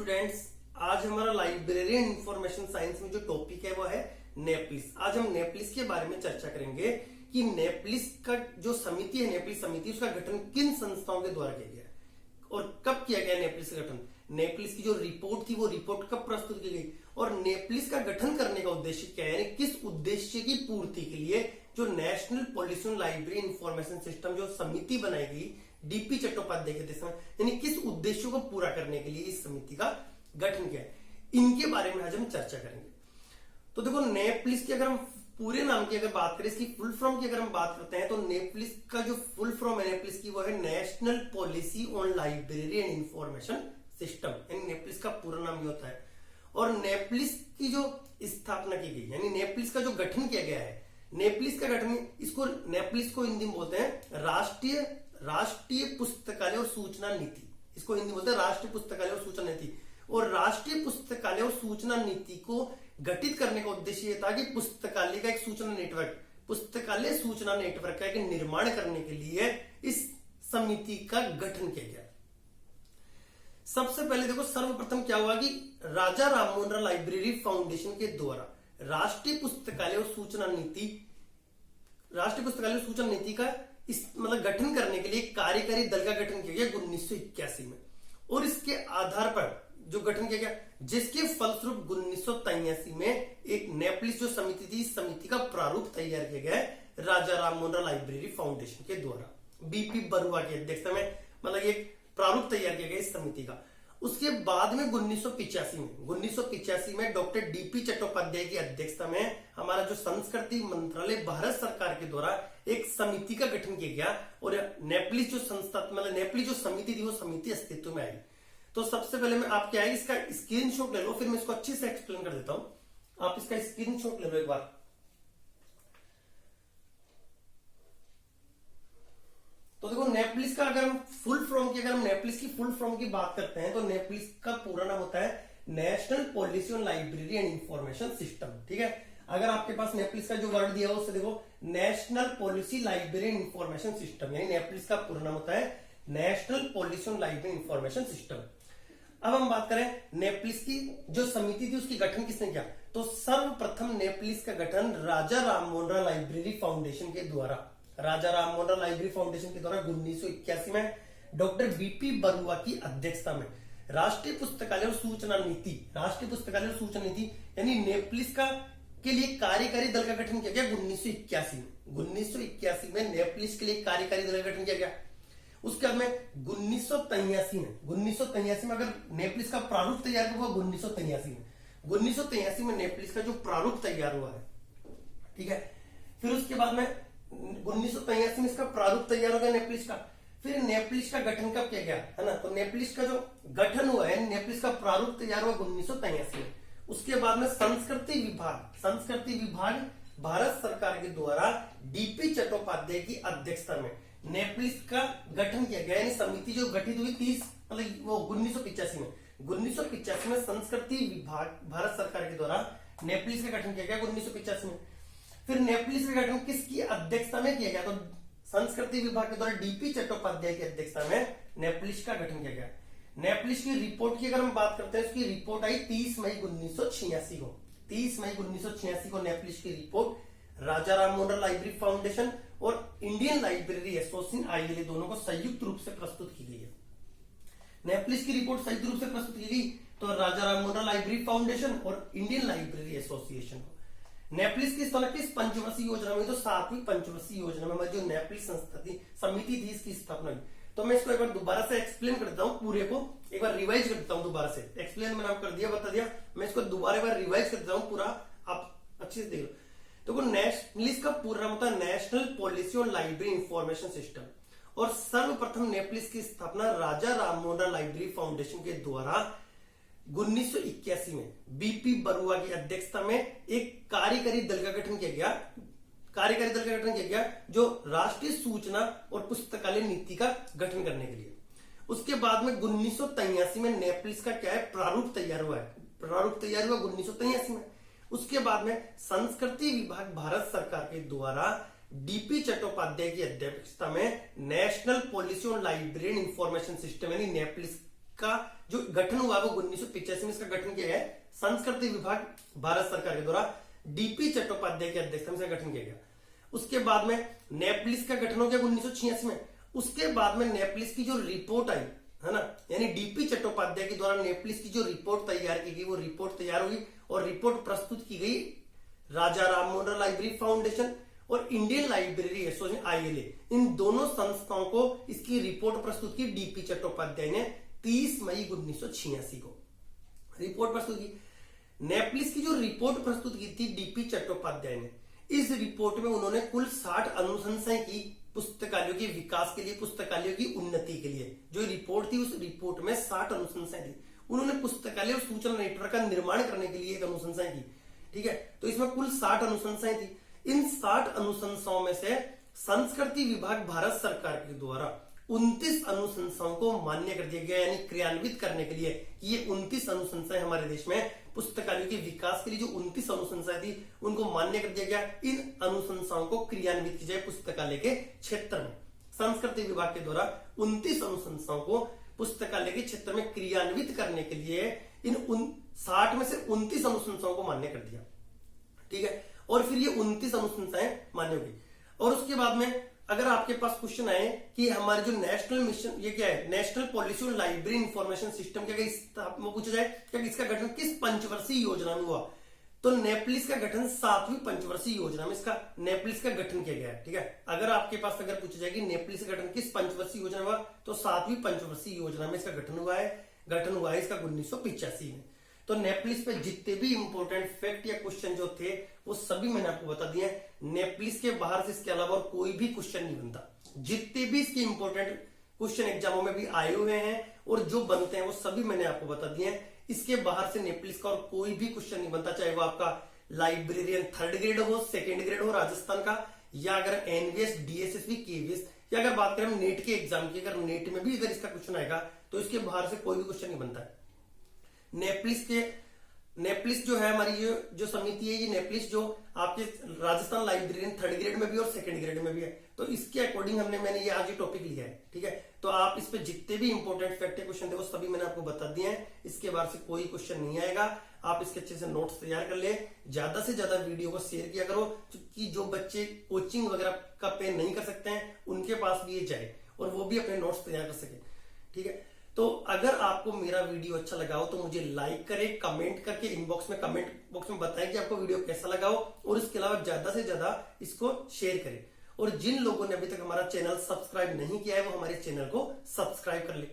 Students, आज हमारा library and information science में जो टॉपिक है वो है नेपलिस। आज हम नेपलिस के बारे में चर्चा करेंगे कि नेपलिस का जो समिति है, नेपलिस समिति, उसका गठन किन संस्थाओं के द्वारा किया गया और कब किया गया नेपलिस का गठन। नेपलिस की जो रिपोर्ट थी वो रिपोर्ट कब प्रस्तुत की गई और नेपलिस का गठन करने का उद्देश्य क्या है, यानी किस उद्देश्य की पूर्ति के लिए जो national pollution library information system जो समिति बनाई गई डीपी चट्टोपाध्याय के अध्यक्षता में, यानी किस उद्देश्यों को पूरा करने के लिए इस समिति का गठन किया है, इनके बारे में आज हम चर्चा करेंगे। तो देखो, नेपलिस की अगर हम पूरे नाम की अगर बात करें, इसकी फुल फॉर्म की अगर हम बात करते हैं तो नेपलिस का जो फुल फॉर्म है नेपलिस की वो है national policy on library and information system, यानी नेपलिस का पूरा नाम ये होता है। और नेपलिस की जो स्थापना की गई, यानी नेपलिस का जो गठन किया गया है, नेपलिस का गठन, इसको नेपलिस को हिंदी में बोलते हैं राष्ट्रीय पुस्तकालय और सूचना नीति। इसको हिंदी में बोलते हैं राष्ट्रीय पुस्तकालय और सूचना नीति। और राष्ट्रीय पुस्तकालय और सूचना नीति को गठित करने का उद्देश्य यह था कि पुस्तकालय का एक सूचना नेटवर्क, पुस्तकालय सूचना नेटवर्क का एक निर्माण करने के लिए इस समिति का गठन किया गया। सबसे पहले देखो, सर्वप्रथम क्या हुआ कि राजा राममोहन राय लाइब्रेरी फाउंडेशन के द्वारा राष्ट्रीय पुस्तकालय और सूचना नीति का इस मतलब गठन करने के लिए कार्यकारी दल का गठन किया गया 1981 में। और इसके आधार पर जो गठन किया गया, जिसके फलस्वरूप 1983 में एक नेपलिस जो समिति थी, इस समिति का प्रारूप तैयार किया गया है राजा राममोहन राय लाइब्रेरी फाउंडेशन के द्वारा बीपी बरुआ की अध्यक्षता में, मतलब एक प्रारूप तैयार किया गया इस समिति का। उसके बाद में 1985 में डॉक्टर डीपी चट्टोपाध्याय की अध्यक्षता में हमारा जो संस्कृति मंत्रालय भारत सरकार के द्वारा एक समिति का गठन किया गया और नेपलिस जो संस्था मतलब नेपलिस जो समिति थी वो समिति अस्तित्व में आई। तो सबसे पहले मैं आप क्या है इसका स्क्रीनशॉट ले लो, फिर मैं इसको अच्छे से एक्सप्लेन कर देता हूं। आप इसका स्क्रीनशॉट ले लो एक बार। तो देखो, नेपलिस का अगर हम नेपलिस की फुल फॉर्म की बात करते हैं तो नेपलिस का पूरा नाम होता है national policy on library and information system. ठीक है, अगर आपके पास नेपलिस का जो वर्ड दिया हो उससे देखो national policy library and information system, यानी नेपलिस का पूरा नाम होता है national policy on library information system. अब हम बात करें नेपलिस की जो समिति थी उसकी गठन किसने किया, तो सर्वप्रथम नेपलिस का गठन राजा राममोहन राय लाइब्रेरी फाउंडेशन के द्वारा 1981 में डॉक्टर बीपी बरुआ की अध्यक्षता में राष्ट्रीय पुस्तकालय और सूचना नीति यानी नेपलिस का के लिए कार्यकारी दल का गठन किया गया 1981 में नेपलिस के लिए कार्यकारी दल का गठन किया गया। उसके बाद में 1983 में अगर नेपलिस का प्रारूप तैयार हुआ 1983 में नेपलिस का जो प्रारूप तैयार हुआ है, ठीक है। फिर उसके बाद में 1983 में इसका प्रारूप तैयार हो गया नेपलिस का। फिर नेपलिस का गठन कब किया गया, है ना, तो नेपलिस का जो गठन हुआ है, नेपलिस का प्रारूप तैयार हुआ 1983 में। उसके बाद में संस्कृति विभाग भारत सरकार के द्वारा डीपी चट्टोपाध्याय की अध्यक्षता में नेपलिस का गठन किया गया, यानी समिति जो गठित हुई 1985 में संस्कृति विभाग भारत सरकार के द्वारा नेपलिस का गठन किया गया 1985 में। फिर नेपलिस का गठन किसकी अध्यक्षता में किया गया, तो संस्कृति विभाग के द्वारा डीपी चट्टोपाध्याय की अध्यक्षता में नेपलिस का गठन किया गया। नेपलिस की रिपोर्ट की अगर हम बात करते हैं, उसकी रिपोर्ट आई 30 मई 1986 को नेपलिस की report Raja Rammohan Roy library foundation और इंडियन लाइब्रेरी एसोसिएशन ILA दोनों को संयुक्त रूप से प्रस्तुत की गई है। नेपलिस की रिपोर्ट संयुक्त रूप से प्रस्तुत की गई तो राजा राममोहन राय लाइब्रेरी फाउंडेशन और इंडियन लाइब्रेरी एसोसिएशन को। नेपलिस की स्थापना किस पंचवर्षीय योजना में, तो 7वीं पंचवर्षीय योजना में जो नेपलिस समिति थी इसकी स्थापना हुई। तो मैं इसको एक बार दोबारा से एक्सप्लेन कर देता हूं, पूरे को एक बार रिवाइज कर देता हूं दोबारा से। एक्सप्लेन मैंने कर दिया, बता दिया, मैं इसको दोबारा एक बार रिवाइज कर देता हूं पूरा, आप अच्छे से देख लो। तो नेपलिस का पूरा नाम होता है national policy on library information system और सर्वप्रथम नेपलिस की स्थापना राजा राममोहन राय लाइब्रेरी फाउंडेशन के द्वारा 1981 में बीपी बरुआ की अध्यक्षता में एक कार्यकारी दल का गठन किया गया जो राष्ट्रीय सूचना और पुस्तकालय नीति का गठन करने के लिए। उसके बाद में 1983 में नेपलिस का क्या है प्रारूप तैयार हुआ 1983 में। उसके बाद में संस्कृति विभाग भारत सरकार के द्वारा डीपी चट्टोपाध्याय की अध्यक्षता में national policy on library and information system यानी नेपलिस का जो गठन हुआ वो 1985 में इसका गठन किया गया है। संस्कृति विभाग भारत सरकार के द्वारा डीपी चट्टोपाध्याय की अध्यक्षता में गठन किया गया। उसके बाद में नेपलिस का गठन हो गया 1986 में। उसके बाद में नेपलिस की जो रिपोर्ट आई है ना, यानी डीपी चट्टोपाध्याय के द्वारा नेपलिस की जो रिपोर्ट तैयार की गई वो रिपोर्ट तैयार हुई और रिपोर्ट प्रस्तुत की गई राजा राम मोहन रॉय लाइब्रेरी फाउंडेशन और इंडियन लाइब्रेरी एसोसिएशन ILA, इन दोनों संस्थाओं को इसकी रिपोर्ट प्रस्तुत की डीपी चट्टोपाध्याय ने 30 मई 1986 को रिपोर्ट प्रस्तुत की। नेपलिस की जो रिपोर्ट प्रस्तुत की थी डीपी चट्टोपाध्याय ने, इस रिपोर्ट में उन्होंने कुल 60 अनुशंसाएं की पुस्तकालयों के विकास के लिए, पुस्तकालयों की उन्नति के लिए। जो रिपोर्ट थी उस रिपोर्ट में 60 अनुशंसाएं थी। उन्होंने पुस्तकालय और सूचना नेटवर्क का निर्माण करने के लिए एक अनुशंसाएं की, ठीक है। तो इसमें कुल 60 अनुशंसाएं थी। इन 60 अनुशंसाओं में से संस्कृति विभाग भारत सरकार के द्वारा 29 अनुशंसाओं को मान्य कर दिया गया, यानी क्रियान्वित करने के लिए ये 29 अनुशंसाएं हमारे देश में पुस्तकालयों के विकास के लिए जो 29 अनुशंसाएं थी उनको मान्य कर दिया गया। इन अनुशंसाओं को क्रियान्वित की जाए पुस्तकालय के क्षेत्र में। संस्कृति विभाग के द्वारा 29 अनुशंसाओं को पुस्तकालय के क्षेत्र में क्रियान्वित करने के लिए इन 60 में से 29 अनुशंसाओं को मान्य कर दिया, ठीक है। और फिर ये 29 अनुशंसाएं मान्य होगी। और उसके बाद में अगर आपके पास क्वेश्चन आए कि हमारे जो नेशनल मिशन, ये क्या है, नेशनल पॉलिसी और लाइब्रेरी इंफॉर्मेशन सिस्टम, क्या पूछा जाए क्या इसका गठन किस पंचवर्षीय योजना में हुआ, तो नेपलिस का गठन 7वीं पंचवर्षीय योजना में इसका नेपलिस का गठन किया गया है, ठीक है। अगर आपके पास अगर पूछा जाए कि नेपलिस का गठन किस पंचवर्षीय योजना में हुआ, तो 7वीं पंचवर्षीय योजना में इसका गठन हुआ है इसका 1985 में। तो नेपलिस पे जितने भी इंपॉर्टेंट फैक्ट या क्वेश्चन जो थे वो सभी मैंने आपको बता दिए। नेपलिस के बाहर से इसके अलावा और कोई भी क्वेश्चन नहीं बनता। जितने भी इसके इंपॉर्टेंट क्वेश्चन एग्जामों में भी आए हुए हैं और जो बनते हैं वो सभी मैंने आपको बता दिए। इसके बाहर से नेपलिस का और कोई भी क्वेश्चन नहीं बनता, चाहे वो आपका लाइब्रेरियन 3rd ग्रेड हो, 2nd ग्रेड हो राजस्थान का, या अगर NVS, DSSB, KVS, या अगर बात करें नेट के एग्जाम की, अगर नेट में भी अगर इसका क्वेश्चन आएगा तो इसके बाहर से कोई भी क्वेश्चन नहीं बनता है। नेपलिस जो है हमारी जो समिति है, ये नेपलिस जो आपके राजस्थान लाइब्रेरियन 3rd ग्रेड में भी और 2nd ग्रेड में भी है। तो इसके अकॉर्डिंग मैंने ये आज ये टॉपिक लिया है, ठीक है। तो आप इस पे जितने भी इंपॉर्टेंट फैक्ट क्वेश्चन थे वो सभी मैंने आपको बता दिए हैं। इसके बाहर से कोई क्वेश्चन नहीं आएगा। आप इसके अच्छे से नोट्स तैयार कर ले, ज्यादा से ज्यादा वीडियो को शेयर किया करो, कि जो बच्चे कोचिंग वगैरह का पे नहीं कर सकते हैं उनके पास भी ये जाए और वो भी अपने नोट्स तैयार कर सके, ठीक है। तो अगर आपको मेरा वीडियो अच्छा लगा हो तो मुझे लाइक करें, कमेंट करके कमेंट बॉक्स में बताएं कि आपको वीडियो कैसा लगा हो, और इसके अलावा ज्यादा से ज्यादा इसको शेयर करें। और जिन लोगों ने अभी तक हमारा चैनल सब्सक्राइब नहीं किया है वो हमारे चैनल को सब्सक्राइब कर ले।